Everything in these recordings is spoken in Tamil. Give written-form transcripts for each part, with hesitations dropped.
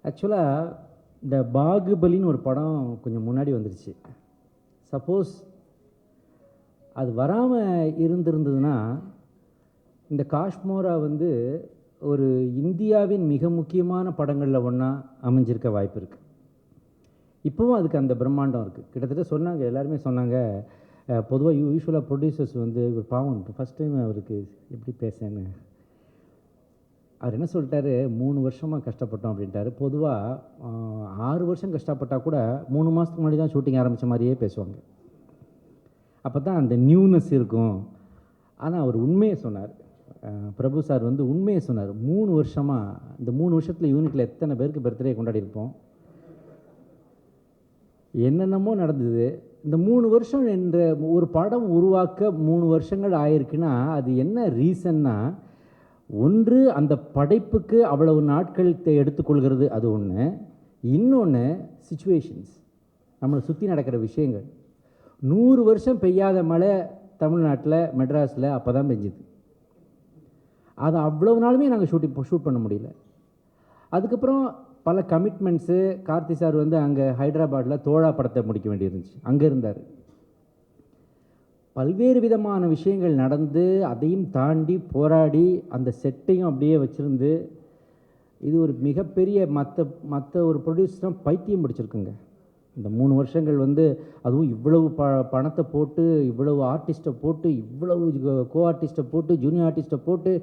ஆக்சுவலாக இந்த பாகுபலின்னு ஒரு படம் கொஞ்சம் முன்னாடி வந்துருச்சு. சப்போஸ் அது வராமல் இருந்திருந்ததுன்னா இந்த காஷ்மோரா வந்து ஒரு இந்தியாவின் மிக முக்கியமான படங்களில் ஒன்றா அமைஞ்சிருக்க வாய்ப்பு இருக்குது. இப்போவும் அதுக்கு அந்த பிரம்மாண்டம் இருக்குது. கிட்டத்தட்ட சொன்னாங்க, எல்லாருமே சொன்னாங்க, பொதுவாக யூஸ்வலாக ப்ரொடியூசர்ஸ் வந்து ஒரு பாவம் ஃபஸ்ட் டைம் அவருக்கு எப்படி பேசன்னு அவர் என்ன சொல்லிட்டாரு, 3 வருஷமாக கஷ்டப்பட்டோம் அப்படின்ட்டாரு. பொதுவாக 6 வருஷம் கஷ்டப்பட்டால் கூட 3 மாதத்துக்கு முன்னாடி தான் ஷூட்டிங் ஆரம்பித்த மாதிரியே பேசுவாங்க. அப்போ தான் அந்த நியூனஸ் இருக்கும். ஆனால் அவர் உண்மையை சொன்னார். பிரபு சார் வந்து உண்மையை சொன்னார். 3 வருஷமாக, இந்த 3 வருஷத்தில் யூனிட்டில் எத்தனை பேருக்கு பர்த்டே கொண்டாடி இருப்போம், என்னென்னமோ நடந்தது. இந்த 3 வருஷம் என்ற ஒரு படம் உருவாக்க 3 வருஷங்கள் ஆயிருக்குன்னா அது என்ன ரீசன்னா, ஒன்று அந்த படைப்புக்கு அவ்வளவு நாட்கள் எடுத்துக்கொள்கிறது, அது ஒன்று. இன்னொன்று சிச்சுவேஷன்ஸ், நம்மளை சுற்றி நடக்கிற விஷயங்கள். 100 வருஷம் பெய்யாத மழை தமிழ்நாட்டில் மெட்ராஸில் அப்போ தான் பெஞ்சுது. அது அவ்வளவு நாளுமே நாங்கள் ஷூட் பண்ண முடியல. அதுக்கப்புறம் பல கமிட்மெண்ட்ஸு. கார்த்தி சார் வந்து அங்கே ஹைதராபாடில் தோழா படத்தை முடிக்க வேண்டியிருந்துச்சு, அங்கே இருந்தார். பல்வேறு விதமான விஷயங்கள் நடந்து அதையும் தாண்டி போராடி அந்த செட்டையும் அப்படியே வச்சுருந்து இது ஒரு மிகப்பெரிய மற்ற ஒரு ப்ரொடியூசரும் பைத்தியம் பிடிச்சிருக்குங்க. இந்த 3 வருஷங்கள் வந்து அதுவும் இவ்வளவு பணத்தை போட்டு, இவ்வளவு ஆர்டிஸ்ட்டை போட்டு, இவ்வளவு கோ ஆர்டிஸ்ட்டை போட்டு, ஜூனியர் ஆர்டிஸ்ட்டை போட்டு,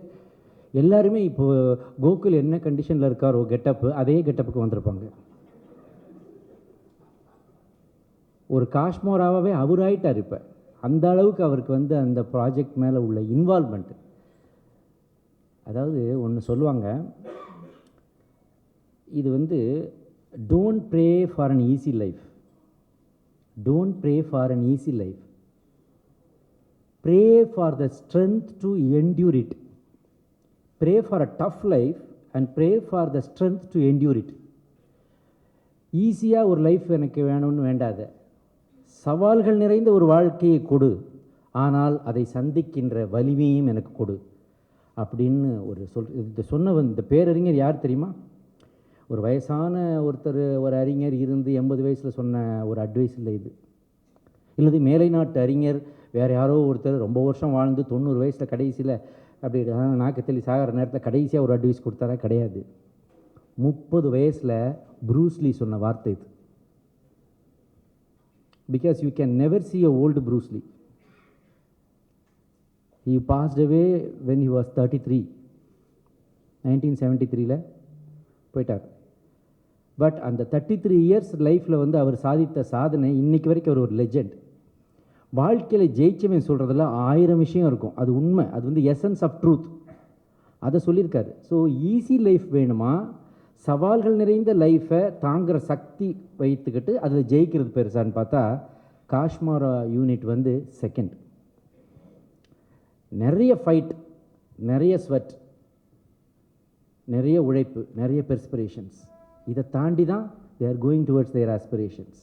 எல்லாருமே இப்போ கோகுல் என்ன கண்டிஷனில் இருக்காரோ கெட்டப்பு, அதே கெட்டப்புக்கு வந்திருப்பாங்க. ஒரு காஷ்மோராவே அவர் ஆயிட்டார். இப்போ அந்த அளவுக்கு அவருக்கு வந்து அந்த ப்ராஜெக்ட் மேலே உள்ள இன்வால்மெண்ட். அதாவது ஒன்று சொல்லுவாங்க, இது வந்து don't pray for an easy life, don't pray for an easy life, pray for the strength to endure it. Pray for a tough life and pray for the strength to endure it. ஈஸியாக ஒரு லைஃப் எனக்கு வேணும்னு வேண்டாத, சவால்கள் நிறைந்த ஒரு வாழ்க்கையை கொடு, ஆனால் அதை சந்திக்கின்ற வலிமையும் எனக்கு கொடு அப்படின்னு ஒரு இது சொன்னவன். இந்த பேரறிஞர் யார் தெரியுமா? ஒரு வயசான ஒருத்தர், ஒரு அறிஞர் இருந்து 80 வயசில் சொன்ன ஒரு அட்வைஸ் இல்லை இது. இல்லது மேலை நாட்டு அறிஞர் வேறு யாரோ ஒருத்தர் ரொம்ப வருஷம் வாழ்ந்து 90 வயசில் கடைசியில் அப்படி நாக்கத்தள்ளி சாகிற நேரத்தில் கடைசியாக ஒரு அட்வைஸ் கொடுத்தாரா? கிடையாது. 30 வயசில் ப்ரூஸ்லி சொன்ன வார்த்தை இது. Because you can never see a old Bruce Lee. He passed away when he was 33. 1973 போயிட்டார். பட் அந்த 33 இயர்ஸ் லைஃப்பில் வந்து அவர் சாதித்த சாதனை இன்னைக்கு வரைக்கும் அவர் ஒரு லெஜெண்ட். வாழ்க்கையில் ஜெயிச்சவன் சொல்கிறதுல 1000 விஷயம் இருக்கும், அது உண்மை, அது வந்து எசன்ஸ் ஆஃப் ட்ரூத், அதை சொல்லியிருக்காரு. ஸோ ஈஸி லைஃப் வேணுமா, சவால்கள் நிறைந்த லைஃப்பை தாங்குகிற சக்தி வைத்துக்கிட்டு அதில் ஜெயிக்கிறது பெருசான்னு பார்த்தா காஷ்மோரா யூனிட் வந்து செகண்ட். நிறைய ஃபைட், நிறைய ஸ்வெட், நிறைய உழைப்பு, நிறைய பெர்ஸ்பிரேஷன்ஸ். இதை தாண்டி தான் they are going towards there aspirations.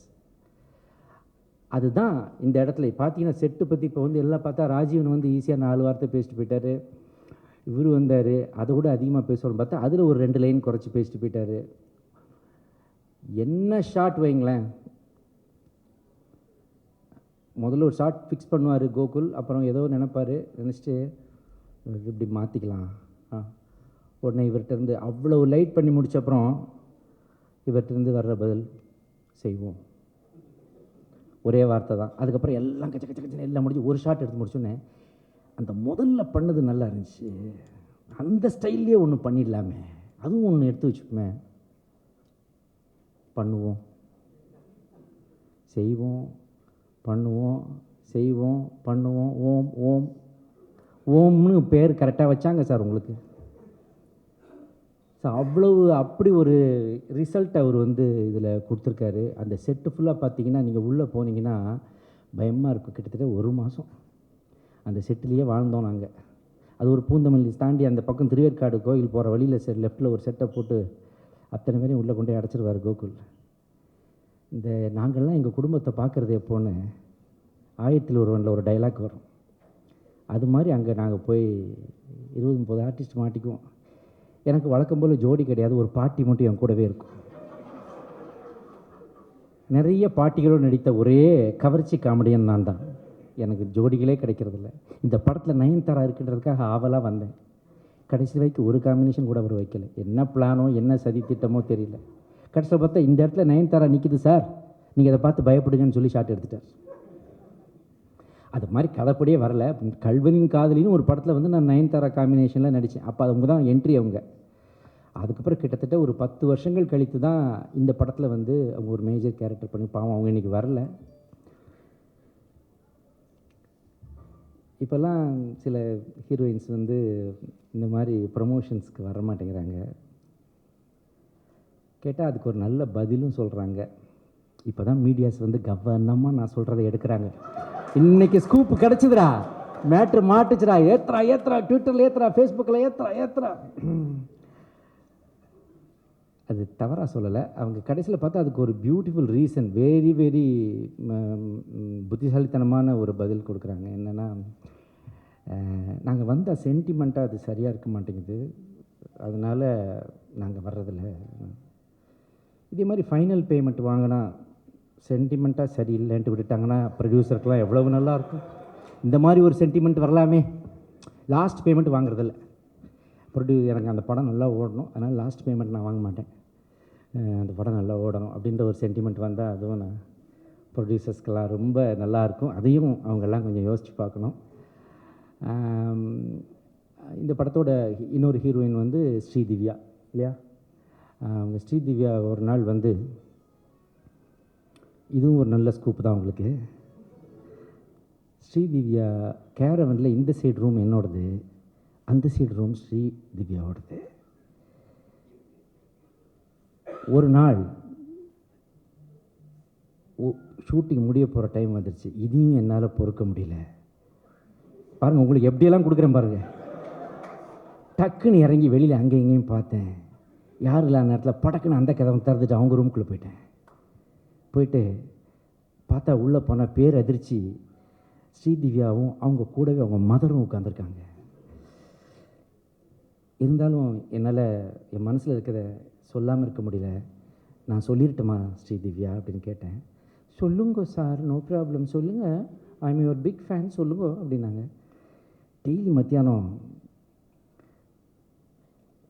அதுதான் இந்த இடத்துல பார்த்தீங்கன்னா செட்டு பற்றி இப்போ வந்து எல்லாம் பார்த்தா ராஜீவன் வந்து ஈஸியாக 4 வார்த்தை பேசிட்டு போயிட்டார். இவர் வந்தார், அதை விட அதிகமாக பேசுகிறோன்னு பார்த்தா அதில் ஒரு 2 லைன் குறைச்சி பேசிட்டு போயிட்டார். என்ன ஷாட் வைங்களேன், முதல்ல ஒரு ஷாட் ஃபிக்ஸ் பண்ணுவார் கோகுல், அப்புறம் ஏதோ நினைப்பார், நினச்சிட்டு இப்படி மாற்றிக்கலாம், உடனே இவர்கிட்டருந்து அவ்வளோ லைட் பண்ணி முடிச்ச அப்புறம் இவர்கிட்டருந்து வர்ற பதில் செய்வோம், ஒரே வார்த்தை தான். அதுக்கப்புறம் எல்லாம் கச்ச கச்ச கச்சனை எல்லாம் முடிஞ்சு ஒரு ஷாட் எடுத்து முடிச்சோன்னே அந்த முதல்ல பண்ணது நல்லா இருந்துச்சு, அந்த ஸ்டைல்லையே ஒன்று பண்ணிடலாமே, அதுவும் ஒன்று எடுத்து வச்சுப்போமே, பண்ணுவோம், செய்வோம், பண்ணுவோம், செய்வோம், பண்ணுவோம், ஓம் ஓம் ஓம்னு பேர் கரெக்டாக வச்சாங்க சார் உங்களுக்கு. ஸோ அவ்வளவு அப்படி ஒரு ரிசல்ட் அவர் வந்து இதில் கொடுத்துருக்காரு. அந்த செட்டு ஃபுல்லாக பார்த்தீங்கன்னா நீங்கள் உள்ளே போனீங்கன்னா பயமாக இருக்கும். கிட்டத்தட்ட 1 மாதம் அந்த செட்டிலேயே வாழ்ந்தோம் நாங்கள். அது ஒரு பூந்தமல்லி தாண்டி அந்த பக்கம் திருவேற்காடு கோயில் போகிற வழியில் லெஃப்ட்டில் ஒரு செட்டை போட்டு அத்தனை பேரையும் உள்ளே கொண்டு அடைச்சிருவார் கோகுல். இந்த நாங்கள்லாம் எங்கள் குடும்பத்தை பார்க்குறது எப்போன்னு 1001 ஒரு டைலாக் வரும், அது மாதிரி அங்கே நாங்கள் போய் 20-30 ஆர்டிஸ்ட் மாட்டிக்குவோம். எனக்கு வழக்கம் போல் ஜோடி கிடையாது, ஒரு பாட்டி மட்டும் என் கூடவே இருக்கும். நிறைய பாட்டிகளோடு நடித்த ஒரே கவர்ச்சி காமெடியன் நான் தான். எனக்கு ஜோடிகளே கிடைக்கிறதில்ல. இந்த படத்தில் நயன்தாரா இருக்குன்றதுக்காக ஆவலாக வந்தேன். கடைசி வரைக்கும் ஒரு காம்பினேஷன் கூட அவர் வைக்கல. என்ன பிளானோ என்ன சதி திட்டமோ தெரியல. கடைசியில் பார்த்தா இந்த இடத்துல நயன்தாரா நிற்கிது சார், நீங்கள் அதை பார்த்து பயப்படுங்கன்னு சொல்லி ஷாட் எடுத்துட்டார். அது மாதிரி கதைப்படியே வரல. கல்வனின் காதலின்னு ஒரு படத்தில் வந்து நான் நயன்தாரா காம்பினேஷனில் நடித்தேன். அப்போ அவங்க தான் என்ட்ரி. அவங்க அதுக்கப்புறம் கிட்டத்தட்ட ஒரு 10 வருஷங்கள் கழித்து தான் இந்த படத்தில் வந்து அவங்க ஒரு மேஜர் கேரக்டர் பண்ணி, பாவம் அவங்க இன்றைக்கி வரல. இப்போல்லாம் சில ஹீரோயின்ஸ் வந்து இந்த மாதிரி ப்ரமோஷன்ஸ்க்கு வர மாட்டேங்கிறாங்க. கேட்டால் அதுக்கு ஒரு நல்ல பதிலும் சொல்கிறாங்க. இப்போ தான் மீடியாஸ் வந்து கவனமாக நான் சொல்கிறத எடுக்கிறாங்க. இன்றைக்கி ஸ்கூப்பு கிடச்சிதுரா, மேட்ரு மாட்டுச்சுரா, ஏத்துறா ஏத்துறா, ட்விட்டரில் ஏத்துறா, ஃபேஸ்புக்கில் ஏத்துறா ஏத்துறா. அது தவறாக சொல்லலை. அவங்க கடைசியில் பார்த்தா அதுக்கு ஒரு பியூட்டிஃபுல் ரீசன், வெரி வெரி புத்திசாலித்தனமான ஒரு பதில் கொடுக்குறாங்க. என்னென்னா, நாங்கள் வந்தால் சென்டிமெண்ட்டாக அது சரியாக இருக்க மாட்டேங்குது, அதனால் நாங்கள் வர்றதில்ல. இதே மாதிரி ஃபைனல் பேமெண்ட் வாங்கினா சென்டிமெண்ட்டாக சரியில்லைன்ட்டு விட்டுட்டாங்கன்னா ப்ரொடியூசருக்கெலாம் எவ்வளவு நல்லாயிருக்கும். இந்த மாதிரி ஒரு சென்டிமெண்ட் வரலாமே. லாஸ்ட் பேமெண்ட் வாங்குறதில்ல. எனக்கு அந்த படம் நல்லா ஓடணும், அதனால் லாஸ்ட் பேமெண்ட் நான் வாங்க மாட்டேன். அந்த படம் நல்லா ஓடணும் அப்படின்ற ஒரு சென்டிமெண்ட் வந்தால் அதுவும் நான் ப்ரொடியூசர்ஸ்க்கெல்லாம் ரொம்ப நல்லாயிருக்கும். அதையும் அவங்கெல்லாம் கொஞ்சம் யோசித்து பார்க்கணும். இந்த படத்தோட இன்னொரு ஹீரோயின் வந்து ஸ்ரீதிவ்யா இல்லையா? அவங்க ஸ்ரீதிவ்யா ஒரு நாள் வந்து, இதுவும் ஒரு நல்ல ஸ்கூப் தான் உங்களுக்கு. ஸ்ரீதிவ்யா கேரவனில் இந்த சைடு ரூம் என்னோடது, அந்த சைடு ரூம் ஸ்ரீதிவ்யாவோடது. ஒரு நாள் ஷூட்டிங் முடிய போகிற டைம் வந்துடுச்சு. இதையும் என்னால் பொறுக்க முடியல. பாருங்கள், உங்களுக்கு எப்படியெல்லாம் கொடுக்குறேன் பாருங்கள். டக்குன்னு இறங்கி வெளியில் அங்கே இங்கேயும் பார்த்தேன். யார் இல்லாத நேரத்தில் படக்குன்னு அந்த கதவை திறந்துட்டு அவங்க ரூமுக்குள்ளே போயிட்டு பார்த்தா உள்ளே போனால் பேர் அதிர்ச்சி, ஸ்ரீதிவ்யாவும் அவங்க கூடவே அவங்க மதரும் உட்காந்துருக்காங்க. இருந்தாலும் என்னால் என் மனசில் இருக்கிறத சொல்லாமல் இருக்க முடியல. நான் சொல்லிடட்டுமா ஸ்ரீதிவ்யா அப்படின்னு கேட்டேன். சொல்லுங்க சார், நோ ப்ராப்ளம், சொல்லுங்கள், I am your big fan, சொல்லுங்க அப்படின்னாங்க. டெய்லி மத்தியானம்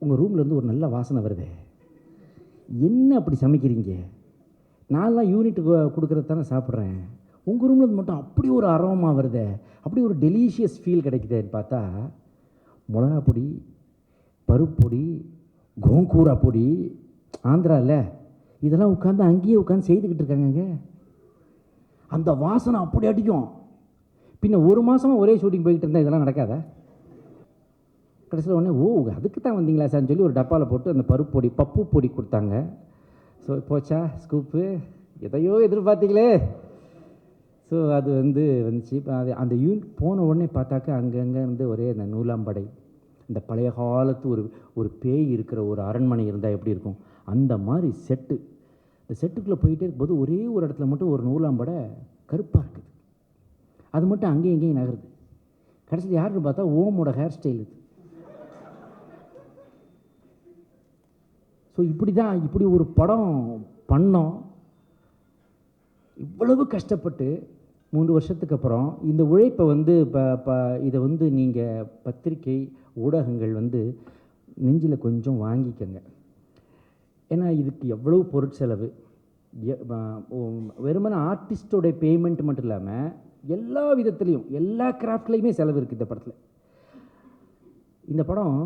உங்கள் ரூம்லேருந்து ஒரு நல்ல வாசனை வருது, என்ன அப்படி சமைக்கிறீங்க? நான்லாம் யூனிட்டுக்கு கொடுக்குறது தானே சாப்பிட்றேன், உங்கள் ரூம்லேருந்து மட்டும் அப்படி ஒரு அரோமா வருது, அப்படி ஒரு டெலிஷியஸ் ஃபீல் கிடைக்குதுன்னு பார்த்தா மிளகா பொடி, பருப்பொடி, கோங்கூரா பொடி, ஆந்திராவில் இதெல்லாம் உட்காந்து அங்கேயே உட்காந்து செய்துக்கிட்டு இருக்காங்க. அந்த வாசனை அப்படி அடிக்கும். பின்ன ஒரு மாதமாக ஒரே ஷூட்டிங் போய்கிட்டு இருந்தால் இதெல்லாம் நடக்காத? கடைசியில் உடனே ஓ அதுக்கு தான் வந்தீங்களா சார்னு சொல்லி ஒரு டப்பாவில் போட்டு அந்த பருப்பு பொடி, பப்பு பொடி கொடுத்தாங்க. ஸோ போச்சா ஸ்கூப்பு, எதையோ எதிர்பார்த்தீங்களே. ஸோ அது வந்துச்சு. இப்போ அது அந்த யூனிட் போன உடனே பார்த்தாக்கா அங்கங்கே இருந்து ஒரே அந்த நூலாம்படை, இந்த பழைய காலத்து ஒரு பேய் இருக்கிற ஒரு அரண்மனை இருந்தால் எப்படி இருக்கும் அந்த மாதிரி செட்டு. இந்த செட்டுக்குள்ளே போயிட்டே இருக்கும்போது ஒரே ஒரு இடத்துல மட்டும் ஒரு நூலாம்படை கருப்பாக இருக்குது. அது மட்டும் அங்கேயும் இங்கேயும் நகருது. கடைசியில் யாருன்னு பார்த்தா ஓமோட ஹேர் ஸ்டைல் இது. ஸோ இப்படி ஒரு படம் பண்ணோம். இவ்வளவு கஷ்டப்பட்டு 3 வருஷத்துக்கு அப்புறம் இந்த உழைப்பை இதை நீங்கள் பத்திரிகை ஊடகங்கள் நெஞ்சில் கொஞ்சம் வாங்கிக்கங்க. ஏன்னா இதுக்கு எவ்வளவு பொருட்செலவு, வெறுமனே ஆர்டிஸ்டோடைய பேமெண்ட் மட்டும் இல்லாமல் எல்லா விதத்துலேயும் எல்லா கிராஃப்ட்லேயுமே செலவு இருக்குது இந்த படத்தில். இந்த படம்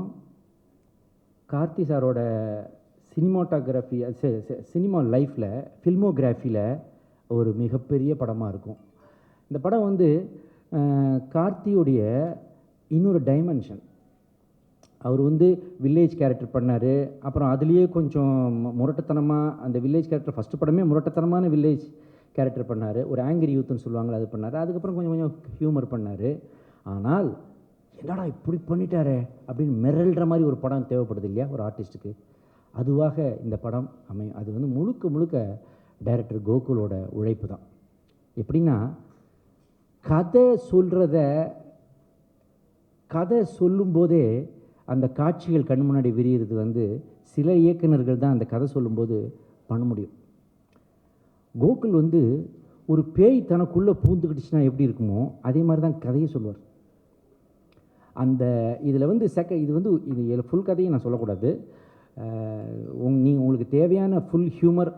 கார்த்தி சாரோட சினிமாட்டோகிராஃபி, சினிமா லைஃப்பில், ஃபில்மோகிராஃபியில் ஒரு மிகப்பெரிய படமாக இருக்கும். இந்த படம் கார்த்தியோடைய இன்னொரு டைமென்ஷன். அவர் வில்லேஜ் கேரக்டர் பண்ணார். அப்புறம் அதுலேயே கொஞ்சம் முரட்டத்தனமாக, அந்த வில்லேஜ் கேரக்டர் ஃபஸ்ட்டு படமே முரட்டத்தனமான வில்லேஜ் கேரக்டர் பண்ணார். ஒரு ஆங்கிரி யூத்துன்னு சொல்லுவாங்களே அது பண்ணார். அதுக்கப்புறம் கொஞ்சம் கொஞ்சம் ஹியூமர் பண்ணார். ஆனால் என்னடா இப்படி பண்ணிட்டாரே அப்படின்னு மிரள்ற மாதிரி ஒரு படம் தேவைப்படுது இல்லையா ஒரு ஆர்டிஸ்ட்டுக்கு? அதுவாக இந்த படம் அமையும். அது முழுக்க முழுக்க டைரக்டர் கோகுலோட உழைப்பு தான். எப்படின்னா கதை சொல்லும்போதே அந்த காட்சிகள் கண் முன்னாடி விரிகிறது சில இயக்குநர்கள் தான் அந்த கதை சொல்லும்போது பண்ண முடியும். கோகுல் வந்து ஒரு பேய் தனக்குள்ளே பூந்துக்கிட்டுச்சுன்னா எப்படி இருக்குமோ அதே மாதிரி தான் கதையை சொல்லுவார். அந்த இதில் வந்து இது வந்து இது ஃபுல் கதையும் நான் சொல்லக்கூடாது. உங்களுக்கு தேவையான ஃபுல் ஹியூமர்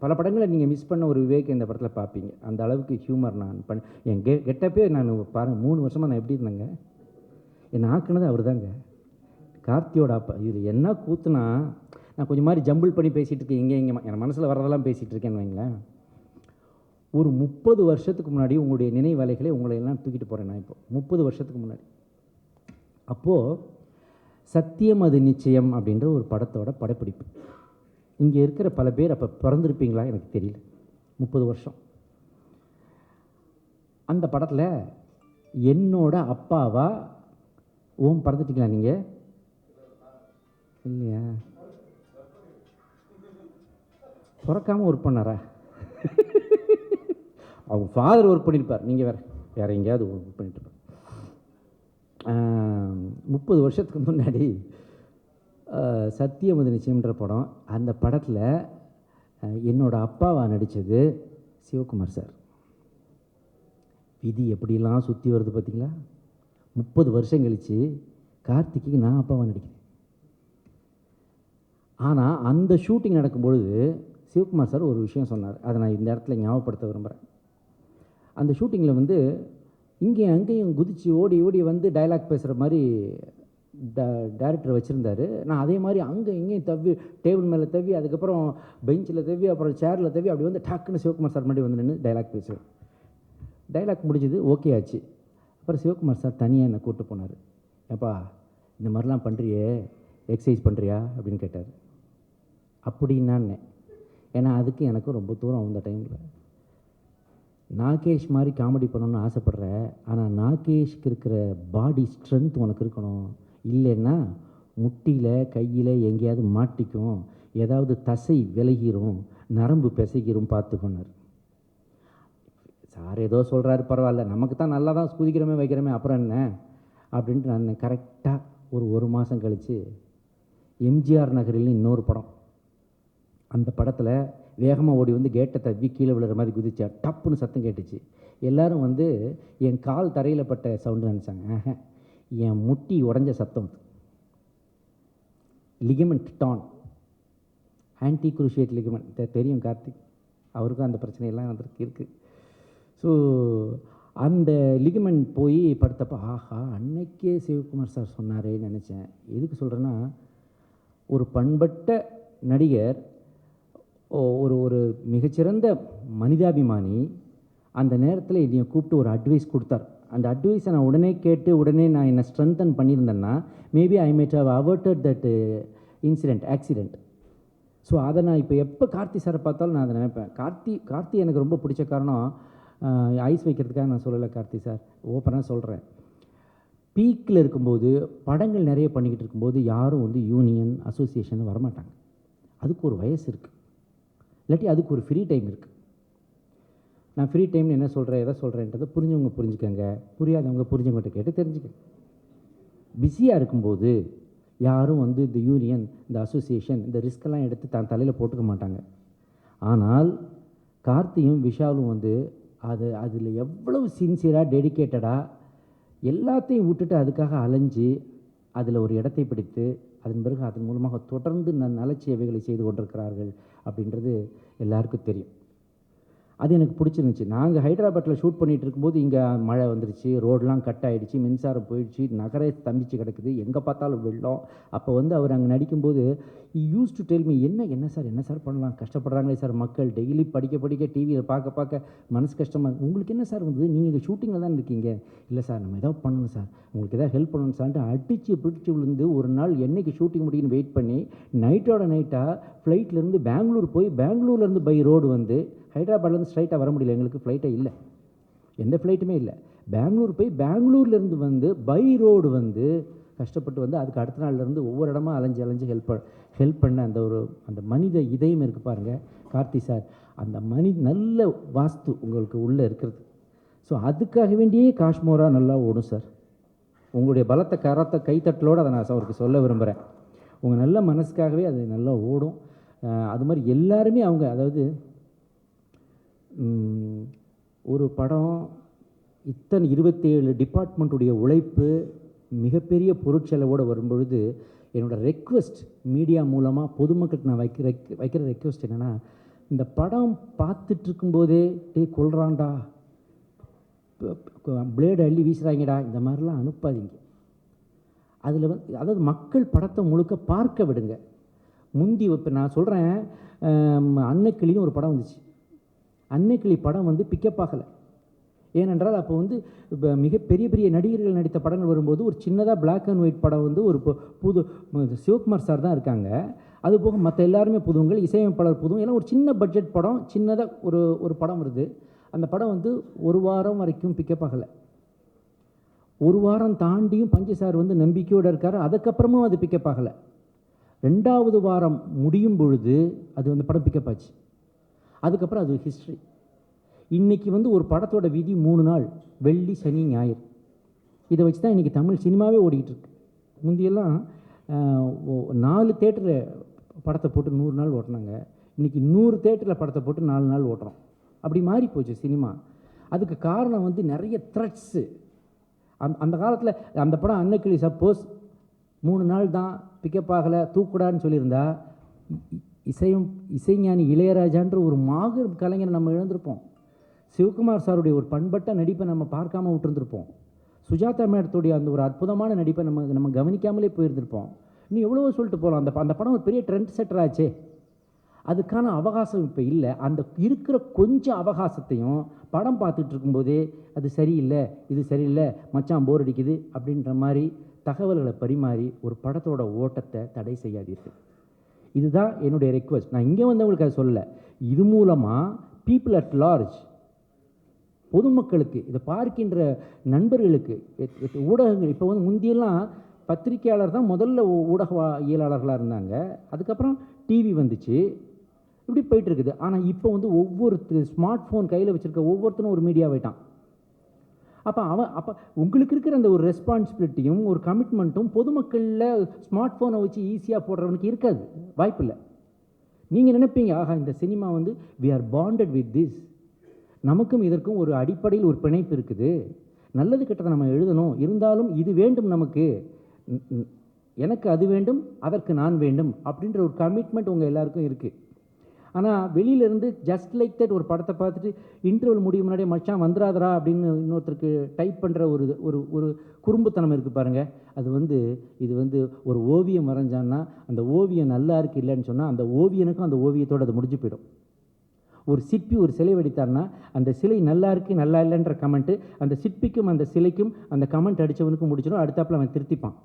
பல படங்களை நீங்கள் மிஸ் பண்ண ஒரு விவேக் இந்த படத்தில் பார்ப்பீங்க. அந்த அளவுக்கு ஹியூமர் நான் என் கெட்டப்பே நான் பாருங்கள் 3 வருஷமாக நான் எப்படி இருந்தேங்க. என்னை ஆக்குனது அவர் தாங்க, கார்த்தியோட அப்பா. இது என்ன கூத்துனா நான் கொஞ்சம் மாதிரி ஜம்பிள் பண்ணி பேசிகிட்டு இருக்கேன், எங்கே என் மனசில் வரதெல்லாம் பேசிகிட்டு இருக்கேன்னு வைங்களேன். ஒரு 30 வருஷத்துக்கு முன்னாடி உங்களுடைய நினைவலைகளை உங்களை எல்லாம் தூக்கிட்டு போகிறேன் நான். இப்போ 30 வருஷத்துக்கு முன்னாடி அப்போது சத்தியம் அது நிச்சயம் அப்படின்ற ஒரு படத்தோட படப்பிடிப்பு. இங்கே இருக்கிற பல பேர் அப்போ பிறந்திருப்பீங்களா எனக்கு தெரியல. 30 வருஷம். அந்த படத்தில் என்னோட அப்பாவா பிறந்துட்டீங்களா நீங்கள்? இல்லையா? பிறக்காமல் ஒர்க் பண்ணாரா? அவங்க ஃபாதர் ஒர்க் பண்ணியிருப்பார், நீங்கள் வேறு எங்கேயாவது ஒர்க் பண்ணிட்டுருப்பார். 30 வருஷத்துக்கு முன்னாடி சத்தியம் அது நிச்சயம்ன்ற படம். அந்த படத்தில் என்னோட அப்பாவா நடித்தது சிவகுமார் சார். விதி எப்படிலாம் சுற்றி வருது பார்த்தீங்களா? 30 வருஷம் கழித்து கார்த்திக்கு நான் அப்பாவாக நடிக்கிறேன். ஆனால் அந்த ஷூட்டிங் நடக்கும்பொழுது சிவகுமார் சார் ஒரு விஷயம் சொன்னார், அதை நான் இந்த இடத்துல ஞாபகப்படுத்த விரும்புகிறேன். அந்த ஷூட்டிங்கில் வந்து இங்கேயும் அங்கேயும் குதித்து ஓடி ஓடி வந்து டைலாக் பேசுகிற மாதிரி டேரக்டர் வச்சுருந்தார். நான் அதே மாதிரி அங்கே இங்கேயும் தவ்வி, டேபிள் மேலே தவ்வி, அதுக்கப்புறம் பெஞ்சில் தவ்வி, அப்புறம் சேரில் தவ்வி, அப்படி வந்து டக்குன்னு சிவகுமார் சார் முன்னாடி வந்து நின்று டைலாக் பேசுவேன். டைலாக் முடிஞ்சது, ஓகே ஆச்சு. அப்புறம் சிவகுமார் சார் தனியாக என்னை கூப்பிட்டு போனார். ஏப்பா இந்த மாதிரிலாம் பண்ணுறியே, எக்ஸசைஸ் பண்ணுறியா அப்படின்னு கேட்டார். அப்படின்னான்னே, ஏன்னா அதுக்கு எனக்கும் ரொம்ப தூரம் அந்த டைமில். நாகேஷ் மாதிரி காமெடி பண்ணணுன்னு ஆசைப்பட்றேன், ஆனால் நாகேஷ்க்கு இருக்கிற பாடி ஸ்ட்ரென்த் உனக்கு இருக்கணும், இல்லைன்னா முட்டியில் கையில் எங்கேயாவது மாட்டிக்கும், ஏதாவது தசை விலகிரும், நரம்பு பிசைக்கிரும், பார்த்துக்கோனார். சார் ஏதோ சொல்கிறாரு, பரவாயில்ல, நமக்கு தான் நல்லா தான் குதிக்கிறோமே வைக்கிறோமே, அப்புறம் என்ன அப்படின்ட்டு நான் கரெக்டாக ஒரு மாதம் கழித்து எம்ஜிஆர் நகரில் இன்னொரு படம். அந்த படத்தில் வேகமாக ஓடி வந்து கேட்டை தவ்வி கீழே விழுற மாதிரி குதிச்சா, டப்புன்னு சத்தம் கேட்டுச்சு. எல்லோரும் வந்து என் கால் தரையில் பட்ட சவுண்டு நினச்சாங்க. என் முட்டி உடஞ்ச சத்தம். Ligament torn, anti cruciate ligament தெரியும் கார்த்திக், அவருக்கும் அந்த பிரச்சனையெல்லாம் வந்துருக்கு இருக்குது. ஸோ அந்த லிகமெண்ட் போய் படுத்தப்போ ஆஹா அன்னைக்கே சிவகுமார் சார் சொன்னாரேன்னு நினச்சேன். எதுக்கு சொல்கிறேன்னா, ஒரு பண்பட்ட நடிகர், ஒரு மிகச்சிறந்த மனிதாபிமானி அந்த நேரத்தில் என்னை கூப்பிட்டு ஒரு அட்வைஸ் கொடுத்தார். அந்த அட்வைஸை நான் உடனே கேட்டு உடனே நான் என்னை ஸ்ட்ரென்தன் பண்ணியிருந்தேன்னா maybe I might have averted that accident. So அதை நான் இப்போ எப்போ கார்த்தி சாரை பார்த்தாலும் நான் அதை நினைப்பேன். கார்த்தி எனக்கு ரொம்ப பிடிச்ச காரணம், ஐஸ் வைக்கிறதுக்காக நான் சொல்லலை, கார்த்தி சார் ஓப்பனாக சொல்கிறேன். பீக்கில் இருக்கும்போது படங்கள் நிறைய பண்ணிக்கிட்டு இருக்கும்போது யாரும் வந்து யூனியன் அசோசியேஷன் வரமாட்டாங்க. அதுக்கு ஒரு வயசு இருக்குது, இல்லாட்டி அதுக்கு ஒரு ஃப்ரீ டைம் இருக்குது. நான் ஃப்ரீ டைம்னு என்ன சொல்கிறேன், எதை சொல்கிறேன்றதை புரிஞ்சவங்க புரிஞ்சுக்கங்க, புரியாதவங்க புரிஞ்சவங்ககிட்ட கேட்டு தெரிஞ்சுக்கங்க. பிஸியாக இருக்கும்போது யாரும் வந்து இந்த யூனியன், இந்த அசோசியேஷன், இந்த ரிஸ்கெல்லாம் எடுத்து தான் தலையில் போட்டுக்க மாட்டாங்க. ஆனால் கார்த்தியும் விஷாலும் வந்து அதில் எவ்வளவு சின்சியராக டெடிக்கேட்டடாக எல்லாத்தையும் விட்டுட்டு அதுக்காக அலைஞ்சு அதில் ஒரு இடத்தை பிடித்து அதன் பிறகு அதன் மூலமாக தொடர்ந்து நலச்சேவைகளை செய்து கொண்டிருக்கிறார்கள் அப்படின்றது எல்லாருக்கும் தெரியும். அது எனக்கு பிடிச்சிருந்துச்சு. நாங்கள் ஹைதராபாத்தில் ஷூட் பண்ணிகிட்டு இருக்கும்போது இங்கே மழை வந்துருச்சு, ரோடெலாம் கட் ஆகிடுச்சு, மின்சாரம் போயிடுச்சு, நகரே ஸ்தம்பிச்சு கிடக்குது, எங்கே பார்த்தாலும் வெள்ளம். அப்போ வந்து அவர் அங்கே நடிக்கும்போது யூஸ் டு டெல் மீ, என்ன சார் பண்ணலாம், கஷ்டப்படுறாங்களே சார் மக்கள், டெய்லி படிக்க டிவியில் பார்க்க மனசு கஷ்டமாக, உங்களுக்கு என்ன சார் வந்தது, நீங்கள் இங்கே ஷூட்டிங்கில் தான் இருக்கீங்க. இல்லை சார் நம்ம எதாவது பண்ணணும் சார், உங்களுக்கு எதாவது ஹெல்ப் பண்ணணும் சார்ன்ட்டு அடித்து பிடிச்சி விழுந்து ஒரு நாள் என்றைக்கு ஷூட்டிங் முடியுன்னு வெயிட் பண்ணி நைட்டோட நைட்டாக ஃப்ளைட்லேருந்து பெங்களூர் போய் பெங்களூர்லேருந்து பை ரோடு வந்து ஹைதராபாத்லேருந்து ஸ்ட்ரைட்டாக வர முடியல, எங்களுக்கு ஃப்ளைட்டே இல்லை, எந்த ஃப்ளைட்டுமே இல்லை. பெங்களூர் போய் பெங்களூர்லேருந்து வந்து பை ரோடு வந்து கஷ்டப்பட்டு வந்து அதுக்கு அடுத்த நாள்லேருந்து ஒவ்வொரு இடமா அலைஞ்சு ஹெல்ப் பண்ண அந்த மனித இதயம் இருக்குது பாருங்கள் கார்த்தி சார். அந்த நல்ல வாஸ்து உங்களுக்கு உள்ளே இருக்கிறது. ஸோ அதுக்காக வேண்டியே காஷ்மோரா நல்லா ஓடும் சார். உங்களுடைய பலத்தை கரத்தை கைத்தட்டலோடு அதை நான் அவருக்கு சொல்ல விரும்புகிறேன். உங்கள் நல்ல மனசுக்காகவே அது நல்லா ஓடும். அது மாதிரி எல்லாருமே அவங்க, அதாவது ஒரு படம் இத்தனை 27 டிபார்ட்மெண்ட்டுடைய உழைப்பு மிகப்பெரிய பொருட்செலவோடு வரும்பொழுது என்னோடய ரெக்வெஸ்ட் மீடியா மூலமாக பொதுமக்களுக்கு நான் வைக்கிற ரெக்வெஸ்ட் என்னென்னா, இந்த படம் பார்த்துட்ருக்கும்போதே கொல்றான்டா, பிளேடு அள்ளி வீசுகிறாங்கடா, இந்த மாதிரிலாம் அனுப்பாதீங்க. அதில் அதாவது மக்கள் படத்தை முழுக்க பார்க்க விடுங்க. முந்தி இப்போ நான் சொல்கிறேன், அன்னைக்கிளின்னு ஒரு படம் வந்துச்சு. அன்னைக்கிளி படம் பிக்கப் ஆகலை. ஏனென்றால் அப்போ இப்போ மிக பெரிய பெரிய நடிகர்கள் நடித்த படங்கள் வரும்போது ஒரு சின்னதாக பிளாக் அண்ட் ஒயிட் படம் ஒரு புது சிவகுமார் சார் தான் இருக்காங்க. அதுபோக மற்ற எல்லாருமே புதுவங்கள், இசையமைப்பாளர் புதுவங்க, எல்லாம் ஒரு சின்ன பட்ஜெட் படம், சின்னதாக ஒரு படம் வருது. அந்த படம் ஒரு வாரம் வரைக்கும் பிக்கப் ஆகலை. ஒரு வாரம் தாண்டியும் பஞ்சு சார் நம்பிக்கையோடு இருக்கார். அதுக்கப்புறமும் அது பிக்கப் ஆகலை. 2வது வாரம் முடியும் பொழுது அது அந்த படம் பிக்கப் ஆச்சு. அதுக்கப்புறம் அது ஹிஸ்ட்ரி. இன்றைக்கி ஒரு படத்தோட விதி 3 நாள், வெள்ளி, சனி, ஞாயிறு. இதை வச்சு தான் இன்றைக்கி தமிழ் சினிமாவே ஓடிக்கிட்டு இருக்கு. முந்தியெல்லாம் 4 தேட்டரில் படத்தை போட்டு 100 நாள் ஓட்டினாங்க. இன்றைக்கி 100 தேட்டரில் படத்தை போட்டு 4 நாள் ஓட்டுறோம். அப்படி மாறி போச்சு சினிமா. அதுக்கு காரணம் நிறைய த்ரெட்ஸு. அந்த காலத்தில் அந்த படம் அன்னைக்கிளி சப்போஸ் 3 நாள் தான் பிக்கப் ஆகலை, தூக்குடான்னு சொல்லியிருந்தா இசைஞானி இளையராஜான்ற ஒரு மாபெரும் கலைஞரை நம்ம இழந்திருப்போம். சிவகுமார் சாருடைய ஒரு பண்பட்ட நடிப்பை நம்ம பார்க்காம விட்டுருந்துருப்போம். சுஜாதா மேடத்துடைய அந்த ஒரு அற்புதமான நடிப்பை நம்ம கவனிக்காமலே போயிருந்திருப்போம். இன்னும் எவ்வளவோ சொல்லிட்டு போகலாம். அந்த படம் ஒரு பெரிய ட்ரெண்ட் செட்டர் ஆச்சே. அதுக்கான அவகாசம் இப்போ இல்லை. அந்த இருக்கிற கொஞ்சம் அவகாசத்தையும் படம் பார்த்துட்டு இருக்கும்போதே அது சரியில்லை, இது சரியில்லை, மச்சான் போர் அடிக்குது அப்படின்ற மாதிரி தகவல்களை பரிமாறி ஒரு படத்தோட ஓட்டத்தை தடை செய்யாதீர்கள். இதுதான் என்னுடைய ரெக்வஸ்ட். நான் இங்கே வந்தவங்களுக்கு அதை சொல்லலை. இது மூலமாக பீப்புள் அட் லார்ஜ், பொதுமக்களுக்கு, இதை பார்க்கின்ற நண்பர்களுக்கு, ஊடகங்கள் இப்போ முந்தியெல்லாம் பத்திரிகையாளர் தான் முதல்ல ஊடகவியலாளர்களாக இருந்தாங்க. அதுக்கப்புறம் டிவி வந்துச்சு. இப்படி போயிட்டுருக்குது. ஆனால் இப்போ ஒவ்வொருத்தர் ஸ்மார்ட் ஃபோன் கையில் வச்சுருக்க ஒவ்வொருத்தரும் ஒரு மீடியாவாயிட்டான். அப்போ உங்களுக்கு இருக்கிற அந்த ஒரு ரெஸ்பான்சிபிலிட்டியும் ஒரு கமிட்மெண்ட்டும் பொதுமக்களில் ஸ்மார்ட் ஃபோனை வச்சு ஈஸியாக போடுறவனுக்கு இருக்காது, வாய்ப்பில்லை. நீங்கள் நினைப்பீங்க, ஆஹா இந்த cinema we are bonded with this, நமக்கும் இதற்கும் ஒரு அடிப்படையில் ஒரு பிணைப்பு இருக்குது, நல்லது கெட்டதை நம்ம எழுதணும், இருந்தாலும் இது வேண்டும் நமக்கு, எனக்கு அது வேண்டும், அதற்கு நான் வேண்டும் அப்படின்ற ஒரு கமிட்மெண்ட் உங்கள் எல்லாருக்கும் இருக்குது. ஆனால் வெளியிலேருந்து ஜஸ்ட் லைக் தட் ஒரு படத்தை பார்த்துட்டு இன்டர்வல் முடியும் முன்னாடியே மச்சான் வந்துடாதரா அப்படின்னு இன்னொருத்தருக்கு டைப் பண்ணுற ஒரு குறும்புத்தனம் இருக்குது பாருங்கள். அது இது ஒரு ஓவியம் வரைஞ்சான்னா அந்த ஓவியம் நல்லா இருக்குது இல்லைன்னு சொன்னால் அந்த ஓவியனுக்கும் அந்த ஓவியத்தோடு அது முடிஞ்சு போயிடும். ஒரு சிற்பி ஒரு சிலை வடித்தார்னா அந்த சிலை நல்லா இருக்குது நல்லா இல்லைன்ற கமெண்ட்டு அந்த சிற்பிக்கும் அந்த சிலைக்கும் அந்த கமெண்ட் அடித்தவனுக்கும் முடிச்சிடும், அடுத்தாப்பில் அவன் திருத்திப்பான்.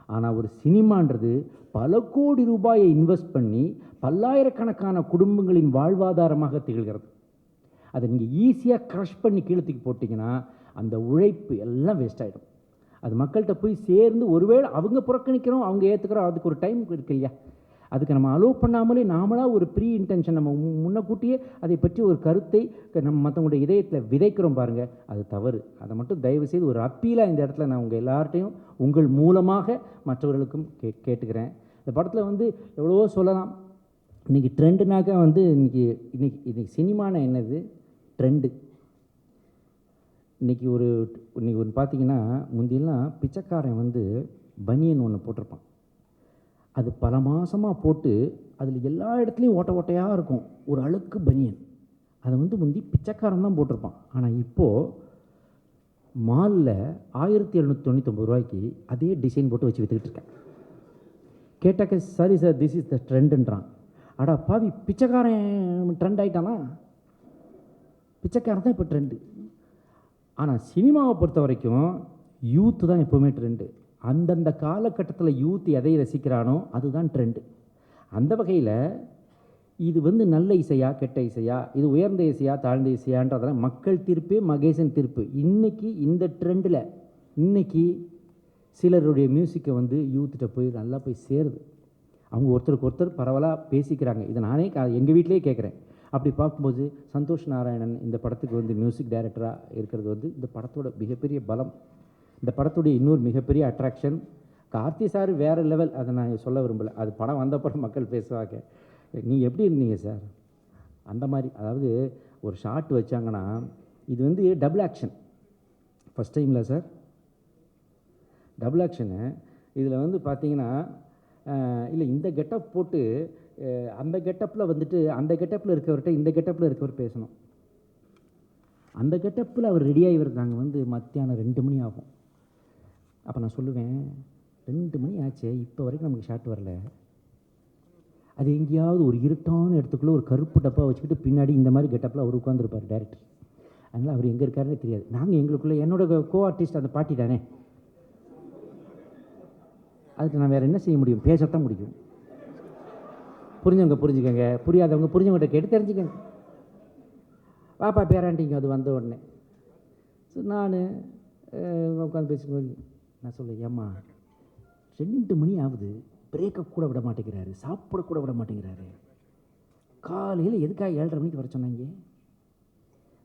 ஆனால் ஒரு சினிமான்றது பல கோடி ரூபாயை இன்வெஸ்ட் பண்ணி பல்லாயிரக்கணக்கான குடும்பங்களின் வாழ்வாதாரமாக திகழ்கிறது. அதை நீங்கள் ஈஸியாக க்ரஷ் பண்ணி கீழத்துக்கு போட்டிங்கன்னா அந்த உழைப்பு எல்லாம் வேஸ்ட் ஆகிடும். அது மக்கள்கிட்ட போய் சேர்ந்து ஒருவேளை அவங்க புறக்கணிக்கிறோம், அவங்க ஏற்றுக்கிறோம், அதுக்கு ஒரு டைம் இருக்கு இல்லையா, அதுக்கு நம்ம அலோவ் பண்ணாமலே நாமளாக ஒரு ப்ரீ இன்டென்ஷன் நம்ம முன்னக்கூட்டியே அதை பற்றி ஒரு கருத்தை நம்ம மற்றவங்களுடைய இதயத்தில் விதைக்கிறோம் பாருங்கள், அது தவறு. அதை மட்டும் தயவுசெய்து ஒரு அப்பீலாக இந்த இடத்துல நான் உங்கள் எல்லார்ட்டையும் உங்கள் மூலமாக மற்றவர்களுக்கும் கேட்டுக்கிறேன். இந்த படத்தில் எவ்வளவோ சொல்லலாம். இன்றைக்கி ட்ரெண்டுனாக்கா இன்றைக்கி சினிமான என்னது ட்ரெண்டு. இன்றைக்கி ஒன்று பார்த்தீங்கன்னா, முந்தியெல்லாம் பிச்சைக்காரன் பனியன் ஒன்று போட்டிருப்பான். அது பல மாதமாக போட்டு அதில் எல்லா இடத்துலையும் ஓட்ட ஓட்டையாக இருக்கும், ஒரு அழுக்கு பனியன். அதை முந்தி பிச்சைக்காரன் தான் போட்டிருப்பான். ஆனால் இப்போது மாலில் 1799 ரூபாய்க்கு அதே டிசைன் போட்டு வச்சு விற்றுக்கிட்டு இருக்கேன். கேட்டாக்க சரி சார் திஸ் இஸ் த ட்ரெண்டுன்றான். அடா பாவி, பிச்சைக்காரன் ட்ரெண்ட் ஆகிட்டானா? பிச்சைக்காரன் தான் இப்போ ட்ரெண்டு. ஆனால் சினிமாவை பொறுத்த வரைக்கும் யூத்து தான் எப்போவுமே ட்ரெண்டு. அந்தந்த காலகட்டத்தில் யூத் எதை ரசிக்கிறானோ அதுதான் ட்ரெண்டு. அந்த வகையில் இது நல்ல இசையா கெட்ட இசையா, இது உயர்ந்த இசையா தாழ்ந்த இசையான்றதெல்லாம் மக்கள் தீர்ப்பே மகேசன் தீர்ப்பு. இன்றைக்கி இந்த ட்ரெண்டில் இன்றைக்கி சிலருடைய மியூசிக்கை யூத்திட்ட போய் நல்லா போய் சேருது. அவங்க ஒருத்தருக்கு ஒருத்தர் பரவலாக பேசிக்கிறாங்க. இதை நானே எங்கள் வீட்டிலே கேட்குறேன். அப்படி பார்க்கும்போது சந்தோஷ் நாராயணன் இந்த படத்துக்கு மியூசிக் டைரக்டராக இருக்கிறது இந்த படத்தோட மிகப்பெரிய பலம். இந்த படத்துடைய இன்னொரு மிகப்பெரிய அட்ராக்ஷன் கார்த்தி சார் வேறு லெவல். அதை நான் சொல்ல விரும்பலை, அது படம் வந்தப்பறம் மக்கள் பேசுவாங்க, நீ எப்படி இருந்தீங்க சார் அந்த மாதிரி. அதாவது ஒரு ஷாட் வச்சாங்கன்னா இது வந்து டபுள் ஆக்ஷன். ஃபஸ்ட் டைமில் சார் டபுள் ஆக்ஷனு. இதில் வந்து பார்த்தீங்கன்னா இல்லை இந்த கெட்டப் போட்டு அந்த கெட்டப்பில் வந்துட்டு அந்த கெட்டப்பில் இருக்கவர்கிட்ட இந்த கெட்டப்பில் இருக்கவர் பேசணும். அந்த கெட்டப்பில் அவர் ரெடியாகி வருதாங்க வந்து மத்தியானம் 2 மணி ஆகும். அப்போ நான் சொல்லுவேன் 2 மணி ஆச்சு இப்போ வரைக்கும் நமக்கு ஷாட் வரல. அது எங்கேயாவது ஒரு இருட்டான இடத்துக்குள்ளே ஒரு கருப்பு டப்பா வச்சுக்கிட்டு பின்னாடி இந்த மாதிரி கெட்டப்பில் அவர் உட்காந்துருப்பார் டேரக்டர். அதனால் அவர் எங்கே இருக்காருன்னு தெரியாது. நாங்கள் எங்களுக்குள்ளே என்னோட கோ ஆர்டிஸ்ட் அந்த பாட்டி தானே, அதுக்கு நான் வேறு என்ன செய்ய முடியும், பேசத்தான் முடியும். புரிஞ்சவங்க புரிஞ்சுக்கங்க, புரியாதவங்க புரிஞ்சவங்ககிட்ட கேட்டு தெரிஞ்சுக்கங்க. பாப்பா பேராண்டிங்க அது வந்த உடனே நான் உட்காந்து பேசும்போது நான் சொல்லுவேன், ஏம்மா 2 மணி ஆகுது, பிரேக்கப் கூட விட மாட்டேங்கிறாரு, சாப்பிட கூட விட மாட்டேங்கிறாரு. காலையில் எதுக்காக 7:30 மணிக்கு வர சொன்னாங்க?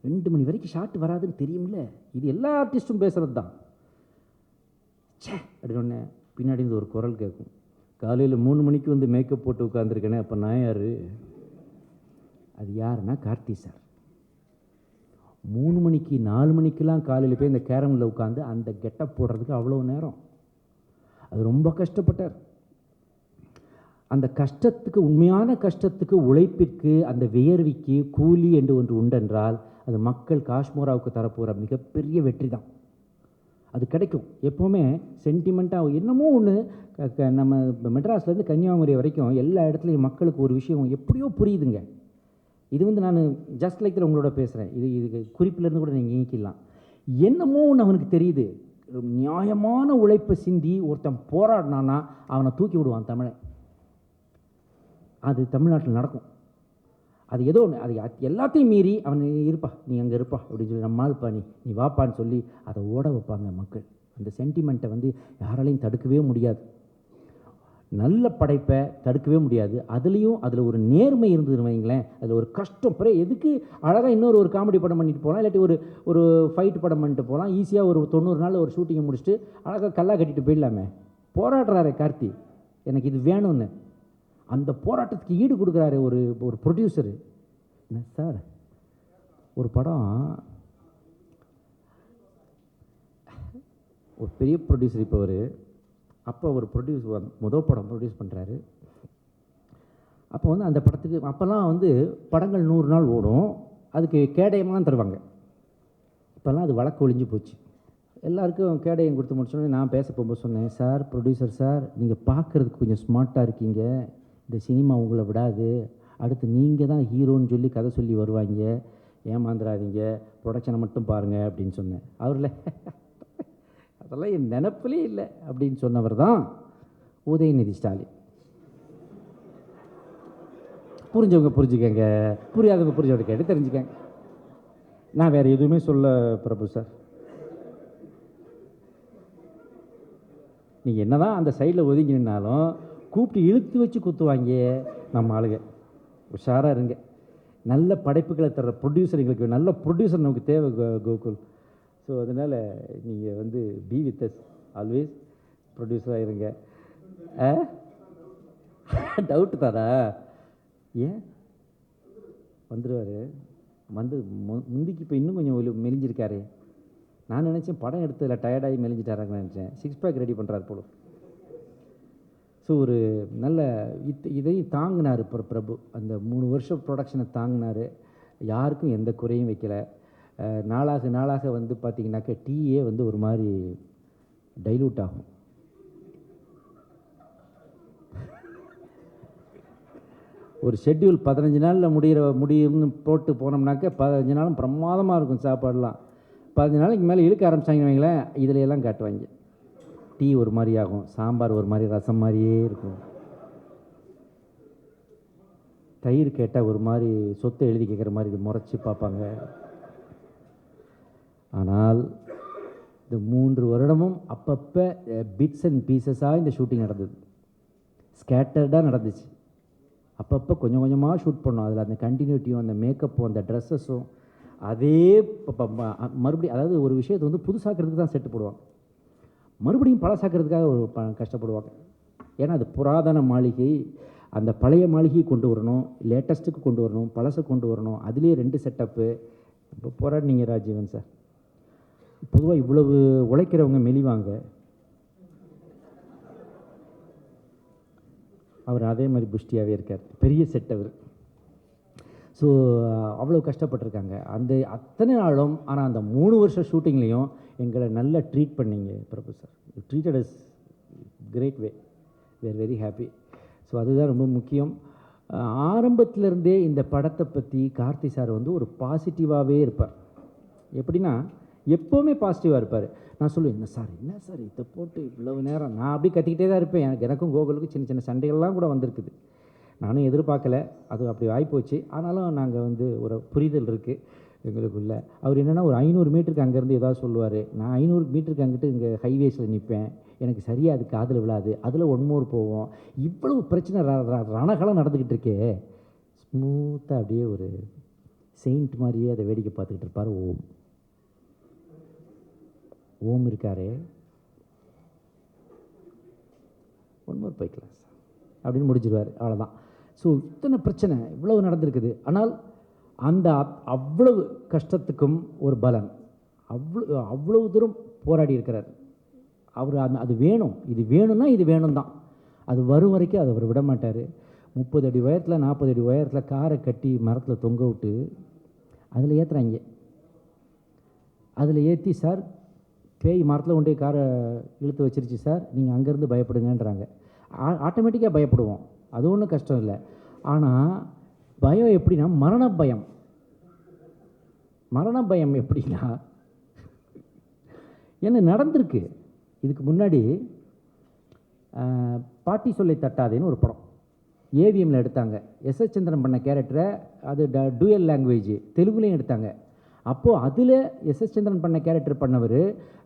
2 மணி வரைக்கும் ஷாட் வராதுன்னு தெரியும்ல. இது எல்லா ஆர்டிஸ்ட்டும் பேசுகிறது தான். சே அப்படின்னு பின்னாடி இருந்து ஒரு குரல் கேட்கும், காலையில் 3 மணிக்கு வந்து மேக்கப் போட்டு உட்காந்துருக்கேனே, அப்போ நான் யார்? அது யாருன்னா கார்த்தி சார். 3 மணிக்கு 4 மணிக்கெலாம் காலையில் போய் இந்த கேரமில் உட்காந்து அந்த கெட்டப் போடுறதுக்கு அவ்வளோ நேரம். அது ரொம்ப கஷ்டப்பட்டார். அந்த கஷ்டத்துக்கு, உண்மையான கஷ்டத்துக்கு, உழைப்பிற்கு, அந்த வியர்விக்கு கூலி என்று ஒன்று உண்டென்றால் அது மக்கள் காஷ்மோராவுக்கு தரப்போகிற மிகப்பெரிய வெற்றி தான். அது கிடைக்கும். எப்போவுமே சென்டிமெண்ட்டாக என்னமோ ஒன்று நம்ம மெட்ராஸ்லேருந்து கன்னியாகுமரி வரைக்கும் எல்லா இடத்துலையும் மக்களுக்கு ஒரு விஷயம் எப்படியோ புரியுதுங்க. இது வந்து நான் ஜஸ்ட் லைக்கில் உங்களோட பேசுகிறேன். இது குறிப்பிலேருந்து கூட நீங்கள் நீக்கிடலாம். என்னமோ ஒன்று அவனுக்கு தெரியுது. நியாயமான உழைப்பை சிந்தி ஒருத்தன் போராடினான்னா அவனை தூக்கி விடுவான் தமிழன். அது தமிழ்நாட்டில் நடக்கும். அது ஏதோ ஒன்று, அது எல்லாத்தையும் மீறி அவன் இருப்பா, நீ அங்கே இருப்பா அப்படின்னு சொல்லி, நம்மால்ப்பா நீ வாப்பான்னு சொல்லி அதை ஓட வைப்பாங்க மக்கள். அந்த சென்டிமெண்ட்டை வந்து யாராலையும் தடுக்கவே முடியாது. நல்ல படைப்பை தடுக்கவே முடியாது. அதில் ஒரு நேர்மை இருந்ததுன்னு வைங்களேன், அதில் ஒரு கஷ்டம். பிறகு எதுக்கு அழகாக ஒரு காமெடி படம் பண்ணிட்டு போகலாம், இல்லாட்டி ஒரு ஃபைட் படம் பண்ணிட்டு போகலாம். ஈஸியாக ஒரு 90 நாளில் ஒரு ஷூட்டிங்கை முடிச்சுட்டு அழகாக கல்லா கட்டிட்டு போயிடலாமே. போராடுறாரு கார்த்தி, எனக்கு இது வேணும்னு. அந்த போராட்டத்துக்கு ஈடு கொடுக்குறாரு ஒரு ப்ரொடியூசரு. என்ன சார், ஒரு படம், ஒரு பெரிய ப்ரொடியூசர் இப்போ அப்போ ஒரு முதல் படம் ப்ரொடியூஸ் பண்ணுறாரு. அப்போ வந்து அந்த படத்துக்கு அப்போல்லாம் வந்து படங்கள் 100 நாள் ஓடும், அதுக்கு கேடயம்லாம் தருவாங்க. இப்போல்லாம் அது வழக்கு ஒழிஞ்சு போச்சு. எல்லாருக்கும் கேடயம் கொடுத்து முடிச்சோடனே நான் பேச போகும்போது சொன்னேன், சார் ப்ரொடியூசர் சார், நீங்கள் பார்க்குறதுக்கு கொஞ்சம் ஸ்மார்ட்டாக இருக்கீங்க, இந்த சினிமா உங்களை விடாது, அடுத்து நீங்கள் தான் ஹீரோன்னு சொல்லி கதை சொல்லி வருவாங்க, ஏமாந்துடாதீங்க, ப்ரொடக்ஷனை மட்டும் பாருங்கள் அப்படின்னு சொன்னேன். அவரில் அதெல்லாம் என் நினப்பிலே இல்லை அப்படின்னு சொன்னவர் தான் உதயநிதி ஸ்டாலின். புரிஞ்சவங்க புரிஞ்சுக்கங்க, புரியாதவங்க புரிஞ்சவங்க கேட்டு தெரிஞ்சுக்கங்க. நான் வேறு எதுவுமே சொல்ல பிரபு சார். நீங்கள் என்ன தான் அந்த சைடில் ஒதுங்கினாலும் கூப்பிட்டு இழுத்து வச்சு குத்துவாங்க நம்ம ஆளுங்க. உஷாராக இருங்க. நல்ல படைப்புகளை தர்ற ப்ரொடியூசர் எங்களுக்கு, நல்ல ப்ரொடியூசர் நமக்கு தேவை கோகுல். ஸோ அதனால் நீங்கள் வந்து பி வித் அஸ் ஆல்வேஸ், ப்ரொடியூசராக இருங்க. டவுட்டு தாரா? ஏன் வந்துடுவார், வந்து முந்திக்கு இப்போ இன்னும் கொஞ்சம் மெலிஞ்சிருக்காரு. நான் நினச்சேன் படம் எடுத்ததில் டயர்டாகி மெலிஞ்சிட்டாராங்கன்னு நினச்சேன். 6 பேக் ரெடி பண்ணுறாரு போல. ஸோ ஒரு நல்ல இதையும் தாங்கினார் பிரபு. அந்த 3 வருஷம் ப்ரொடக்ஷனை தாங்கினார். யாருக்கும் எந்த குறையும் வைக்கலை. நாளாக வந்து பார்த்திங்கனாக்கா டீயே வந்து ஒரு மாதிரி டைலூட் ஆகும். ஒரு ஷெட்யூல் 15 நாளில் முடியும்னு போட்டு போனோம்னாக்க 15 நாளும் பிரமாதமாக இருக்கும் சாப்பாடெலாம். 15 நாளைக்கு மேலே இழுக்க ஆரம்பிச்சாங்கன்னு வைங்களேன், இதில் எல்லாம் காட்டுவாங்க. டீ ஒரு மாதிரி ஆகும், சாம்பார் ஒரு மாதிரி ரசம் மாதிரியே இருக்கும், தயிர் கேட்டால் ஒரு மாதிரி சொத்தை எழுதி கேட்குற மாதிரி முறைச்சி பார்ப்பாங்க. ஆனால் இந்த 3 வருடமும் அப்பப்போ பிட்ஸ் அண்ட் பீசஸாக இந்த ஷூட்டிங் நடந்தது. ஸ்கேட்டர்டாக நடந்துச்சு. அப்பப்போ கொஞ்சம் கொஞ்சமாக ஷூட் பண்ணோம். அதில் அந்த கண்டினியூட்டியும், அந்த மேக்கப்பும், அந்த ட்ரெஸ்ஸஸும் அதே மறுபடியும், அதாவது ஒரு விஷயத்தை வந்து புதுசாக்கிறதுக்கு தான் செட்டு போடுவாங்க, மறுபடியும் பழசாக்கிறதுக்காக கஷ்டப்படுவாங்க. ஏன்னா அது புராதன மாளிகை. அந்த பழைய மாளிகையை கொண்டு வரணும், லேட்டஸ்ட்டுக்கு கொண்டு வரணும், பழசை கொண்டு வரணும், அதுலேயே 2 செட்டப்பு. இப்போ போராடினீங்க ராஜீவன் சார். பொதுவாக இவ்வளவு உழைக்கிறவங்க மெலிவாங்க. அவர் அதே மாதிரி புஷ்டியாகவே இருக்கார், பெரிய செட் அவர். ஸோ அவ்வளோ கஷ்டப்பட்டிருக்காங்க அந்த அத்தனை நாளும். ஆனால் அந்த 3 வருஷம் ஷூட்டிங்லேயும் எங்களை நல்லா ட்ரீட் பண்ணிங்க Prabhu sir. Treated as great way. We are very happy. So அதுதான் ரொம்ப முக்கியம். ஆரம்பத்திலேருந்தே இந்த படத்தை பற்றி கார்த்தி சார் வந்து ஒரு பாசிட்டிவாகவே இருப்பார். எப்படின்னா எப்போவுமே பாசிட்டிவாக இருப்பார். நான் சொல்லுவேன், என்ன சார் இதை போட்டு இவ்வளவு நேரம், நான் அப்படி கத்திக்கிட்டே தான் இருப்பேன். எனக்கும் கோகுலுக்கும் சின்ன சின்ன சண்டைகள்லாம் கூட வந்திருக்குது. நானும் எதிர்பார்க்கல, அது அப்படி ஆகிப்போச்சு. ஆனாலும் நாங்கள் வந்து ஒரு புரிதல் இருக்குது எங்களுக்குள்ள. அவர் என்னென்னா ஒரு 500 மீட்டருக்கு அங்கேருந்து ஏதாவது சொல்லுவார். நான் 500 மீட்டருக்கு அங்கிட்டு இங்கே ஹைவேஸில் நிற்பேன். எனக்கு சரியாக அது காதில் விழாது. அதில் 1 மோர் போவோம். இவ்வளவு பிரச்சனை ரணகலம் நடந்துக்கிட்டு இருக்கே. ஸ்மூத்தாக அப்படியே ஒரு செயின்ட் மாதிரியே அதை வேடிக்கை பார்த்துக்கிட்டு இருப்பார். ஓம் இருக்காரே, 1 மோர் போய்க்கலாம் அப்படின்னு முடிச்சிருவார். அவ்வளோதான். ஸோ இத்தனை பிரச்சனை இவ்வளவு நடந்திருக்குது. ஆனால் அந்த அவ்வளவு கஷ்டத்துக்கும் ஒரு பலன், அவ்வளவு தூரம் போராடி இருக்கிறார் அவர். அது வேணும், இது வேணும்னா இது வேணும் தான். அது வரும் வரைக்கும் அதை அவர் விட மாட்டார். 30 அடி உயரத்தில் 40 அடி உயரத்தில் காரை கட்டி மரத்தில் தொங்க விட்டு அதில் ஏற்றுறாங்க. அதில் ஏற்றி, சார் பேய் மரத்தில் கொண்டு காரை இழுத்து வச்சிருச்சு சார், நீங்கள் அங்கேருந்து பயப்படுங்கன்றாங்க. ஆட்டோமேட்டிக்காக பயப்படுவோம், அது ஒன்றும் கஷ்டம் இல்லை. ஆனால் பயம் எப்படின்னா மரண பயம். மரண பயம் எப்படின்னா என்ன நடந்திருக்கு. இதுக்கு முன்னாடி பாட்டி சொல்லை தட்டாதேன்னு ஒரு படம் ஏவிஎம்மில் எடுத்தாங்க. எஸ்எஸ் சந்திரன் பண்ண கேரக்டரை, அது டூயல் லாங்குவேஜ், தெலுங்குலேயும் எடுத்தாங்க. அப்போது அதில் எஸ்எஸ் சந்திரன் பண்ண கேரக்டர் பண்ணவர்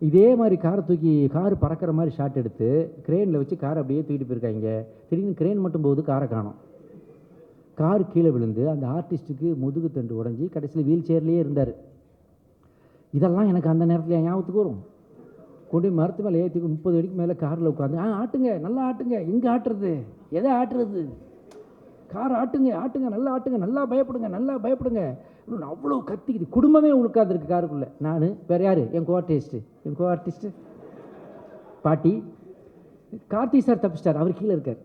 இதே மாதிரி காரை தூக்கி, கார் பறக்கிற மாதிரி ஷாட் எடுத்து கிரேனில் வச்சு காரை அப்படியே தூக்கிட்டு போயிருக்காங்க. திடீர்னு கிரேன் மட்டும் போகுது, காரை காணோம். கார் கீழே விழுந்து அந்த ஆர்டிஸ்ட்டுக்கு முதுகு தண்டு உடஞ்சி கடைசியில் வீல் சேர்லேயே இருந்தார். இதெல்லாம் எனக்கு அந்த நேரத்தில் ஞாபகத்துக்கு வரும். கொண்டு மரத்து மேலே ஏற்றி 30 அடிக்கு மேலே காரில் உட்காந்து, ஆட்டுங்க, நல்லா ஆட்டுங்க. எங்கே ஆட்டுறது, எதை ஆட்டுறது, கார் ஆட்டுங்க, ஆட்டுங்க, நல்லா ஆட்டுங்க, நல்லா பயப்படுங்க, நல்லா பயப்படுங்க. அவ்வளோ கத்திக்குது. குடும்பமே உட்காந்துருக்கு காருக்குள்ளே. நான் வேறு யார், என் கோ ஆர்டிஸ்ட்டு பாட்டி. கார்த்தி சார் தப்பிச்சிட்டார், அவர் கீழே இருக்கார்.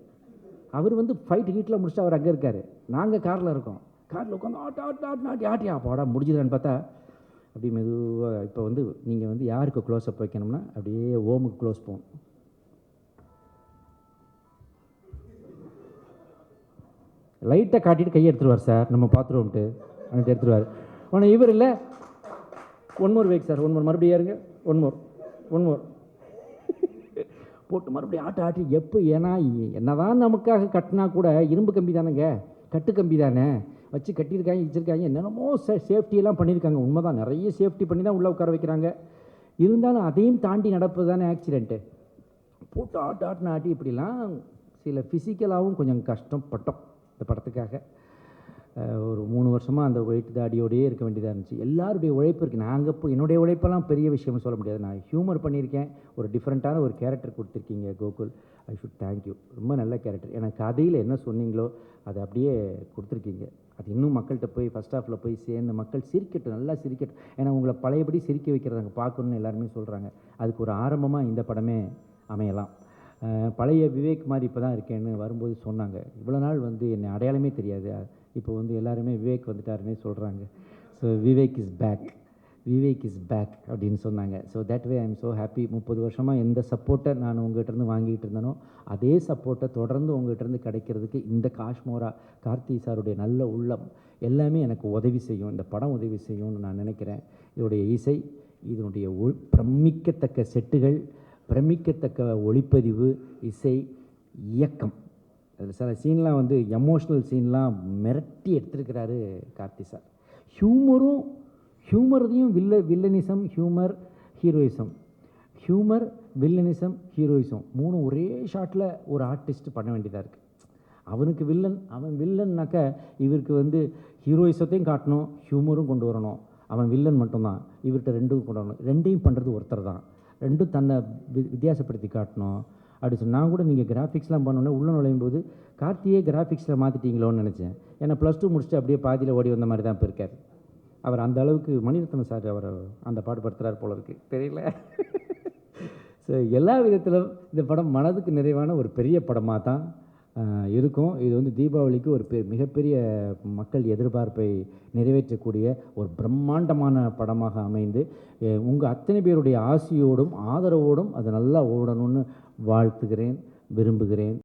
அவர் வந்து ஃபைட் ஹீட்டில் முடிச்சுட்டு அவர் அங்கே இருக்கார். நாங்கள் காரில் இருக்கோம். காரில் உட்காந்து ஆட்டியா போடா முடிஞ்சுதான்னு பார்த்தா அப்படி மெதுவாக. இப்போ வந்து நீங்கள் வந்து யாருக்கு க்ளோஸ்அப் வைக்கணும்னா அப்படியே ஓமுக்கு க்ளோஸ் போகணும். லைட்டை காட்டிட்டு கையை எடுத்துருவார் சார், நம்ம பார்த்துருவோம்ட்டு அங்கிட்டு எடுத்துருவார். ஆனால் இவர் இல்லை, 1 மோர் வேக் சார், 1 மோர் மறுபடியும் ஏறுங்க, 1 மோர் போட்டு மறுபடியும் ஆட்டி எப்போ. ஏன்னா என்னதான் நமக்காக கட்டினா கூட இரும்பு கம்பி தானேங்க, கட்டு கம்பி தானே வச்சு கட்டியிருக்காங்க, வச்சுருக்காங்க. என்னென்னமோ சேஃப்டியெல்லாம் பண்ணியிருக்காங்க. உண்மைதான், நிறைய சேஃப்டி பண்ணி தான் உள்ளே உட்கார வைக்கிறாங்க. இருந்தாலும் அதையும் தாண்டி நடப்பது தானே ஆக்சிடெண்ட்டு. போட்டு ஆட்டி இப்படிலாம் சில ஃபிசிக்கலாகவும் கொஞ்சம் கஷ்டப்பட்டோம் இந்த படத்துக்காக. ஒரு 3 வருஷமாக அந்த வெயிட் தாடியோடையே இருக்க வேண்டியதாக இருந்துச்சு. எல்லாருடைய உழைப்பு இருக்குது. நாங்கள் இப்போ என்னுடைய உழைப்பெல்லாம் பெரிய விஷயம்னு சொல்ல முடியாது. நான் ஹியூமர் பண்ணியிருக்கேன், ஒரு டிஃப்ரெண்ட்டான ஒரு கேரக்டர் கொடுத்துருக்கீங்க கோகுல். I should thank you. ரொம்ப நல்ல கேரக்டர். எனக்கு கதையில் என்ன சொன்னீங்களோ அதை அப்படியே கொடுத்துருக்கீங்க. அது இன்னும் மக்கள்கிட்ட போய் ஃபஸ்ட் ஹாஃபில் போய் சேர்ந்து மக்கள் சிரிக்கட்டும், நல்லா சிரிக்கட்டும். ஏன்னா உங்களை பழையபடி சிரிக்க வைக்கிறத நாங்கள் பார்க்கணுன்னு எல்லாருமே சொல்கிறாங்க. அதுக்கு ஒரு ஆரம்பமாக இந்த படமே அமையலாம். பழைய விவேக் மாதிரி இப்போ தான் இருக்கேன்னு வரும்போது சொன்னாங்க. இவ்வளோ நாள் வந்து என்னை அடையாளமே தெரியாது, இப்போ வந்து எல்லாருமே விவேக் வந்துட்டாருன்னே சொல்கிறாங்க. ஸோ விவேக் இஸ் பேக் அப்படின்னு சொன்னாங்க. So that way I am so happy. 30 வருஷமாக எந்த சப்போர்ட்டை நான் உங்கள்கிட்டருந்து வாங்கிட்டு இருந்தேனோ அதே சப்போர்ட்டை தொடர்ந்து உங்கள்கிட்டருந்து கிடைக்கிறதுக்கு இந்த காஷ்மோரா கார்த்தி சாருடைய நல்ல உள்ளம் எல்லாமே எனக்கு உதவி செய்யும், இந்த படம் உதவி செய்யும்னு நான் நினைக்கிறேன். இதோடைய இசை, இதனுடைய பிரமிக்கத்தக்க செட்டுகள், பிரமிக்கத்தக்க ஒளிப்பதிவு, இசை, இயக்கம், அதில் சில சீன்லாம் வந்து எமோஷ்னல் சீன்லாம் மிரட்டி எடுத்திருக்கிறாரு கார்த்தி சார். ஹியூமரையும் வில்லனிசம், ஹீரோயிசம் 3 ஒரே ஷாட்டில் ஒரு ஆர்டிஸ்ட் பண்ண வேண்டியதாக இருக்குது. அவனுக்கு அவன் வில்லன்னாக்க இவருக்கு வந்து ஹீரோயிசத்தையும் காட்டணும், ஹியூமரும் கொண்டு வரணும். அவன் வில்லன் மட்டும்தான், இவர்கிட்ட 2ம் கொண்டு வரணும். 2யும் பண்ணுறது ஒருத்தர் தான். 2ம் தன்னை வித்தியாசப்படுத்தி காட்டணும் அப்படி சொன்ன நான் கூட நீங்கள் கிராஃபிக்ஸ்லாம் பண்ணோன்னே உள்ளே நுழையும் போது கார்த்தியே கிராஃபிக்ஸில் மாற்றிட்டீங்களோன்னு நினச்சேன். ஏன்னா +2 முடிச்சுட்டு அப்படியே பாதியில் ஓடி வந்த மாதிரி தான் இப்போ இருக்கார். அவர் அந்த அளவுக்கு மணிரத்னம் சார் அவரை அந்த பாடுபடுத்துகிறார் போல இருக்குது, தெரியல. ஸோ எல்லா விதத்திலும் இந்த படம் மனதுக்கு நிறைவான ஒரு பெரிய படமாக தான் இருக்கும். இது வந்து தீபாவளிக்கு ஒரு மிகப்பெரிய மக்கள் எதிர்பார்ப்பை நிறைவேற்றக்கூடிய ஒரு பிரம்மாண்டமான படமாக அமைந்து உங்கள் அத்தனை பேருடைய ஆசியோடும் ஆதரவோடும் அது நல்லா ஓடணும்னு வாழ்த்துகிறேன், விரும்புகிறேன்.